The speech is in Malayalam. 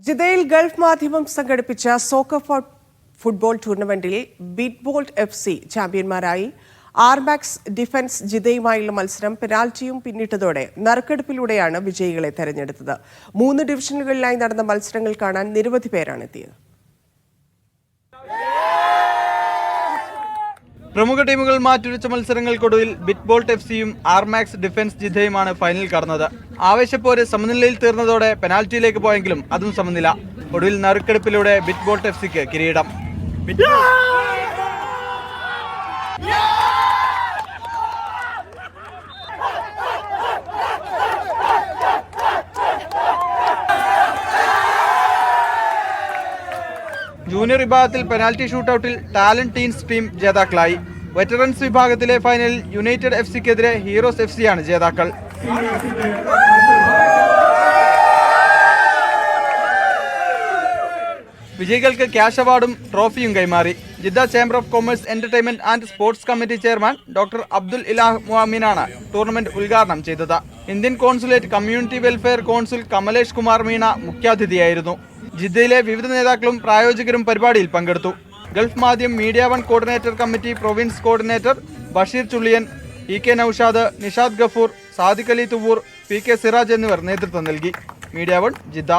ജിദ്ദയിൽ ഗൾഫ് മാധ്യമം സംഘടിപ്പിച്ച സോക്കർ ഫുട്ബോൾ ടൂർണമെന്റിൽ ബീറ്റ്ബോൾട്ട് FC ചാമ്പ്യന്മാരായി. ആർമാക്സ് ഡിഫൻസ് ജിദ്ദയുമായുള്ള മത്സരം പെനാൽറ്റിയും പിന്നിട്ടതോടെ നറുക്കെടുപ്പിലൂടെയാണ് വിജയികളെ തെരഞ്ഞെടുത്തത്. 3 ഡിവിഷനുകളിലായി നടന്ന മത്സരങ്ങൾ കാണാൻ നിരവധി പേരാണ് എത്തിയത്. പ്രമുഖ ടീമുകൾ മാറ്റുരച്ച മത്സരങ്ങൾക്കൊടുവിൽ ബീറ്റ്ബോൾട്ട് FCയും ആർമാക്സ് ഡിഫൻസ് ജിദ്ദയുമാണ് ഫൈനൽ കടന്നത്. ആവേശപ്പോര് സമനിലയിൽ തീർന്നതോടെ പെനാൽറ്റിയിലേക്ക് പോയെങ്കിലും അതും സമനില. ഒടുവിൽ നറുക്കെടുപ്പിലൂടെ ബീറ്റ്ബോൾട്ട് FCക്ക് കിരീടം. ജൂനിയർ വിഭാഗത്തിൽ പെനാൽറ്റി ഷൂട്ടൌട്ടിൽ ടാലന്റ് ടീൻസ് ടീം ജേതാക്കളായി. വെറ്ററൻസ് വിഭാഗത്തിലെ ഫൈനലിൽ യുണൈറ്റഡ് FCക്കെതിരെ ഹീറോസ് FCയാണ് ജേതാക്കൾ. വിജയികൾക്ക് ക്യാഷ് അവാർഡും ട്രോഫിയും കൈമാറി. Jeddah chamber of commerce, entertainment and sports committee chairman doctor Abdul Ilah മുഅമ്മിനാണ് ടൂർണമെന്റ് ഉദ്ഘാടനം ചെയ്തത്. Indian consulate community welfare consul Kamlesh Kumar Meena മുഖ്യാതിഥിയായിരുന്നു. ജിദ്ദയിലെ വിവിധ നേതാക്കളും പ്രായോജകരും പരിപാടിയിൽ പങ്കെടുത്തു. Gulf Madhyamam media 1 coordinator committee province coordinator Basheer Chulliyan, EK Noushad, Nishad Gafoor, Sadiq Ali Thuvvur, PK Siraj എന്നിവർ നേതൃത്വം നൽകി. Media 1 Jeddah.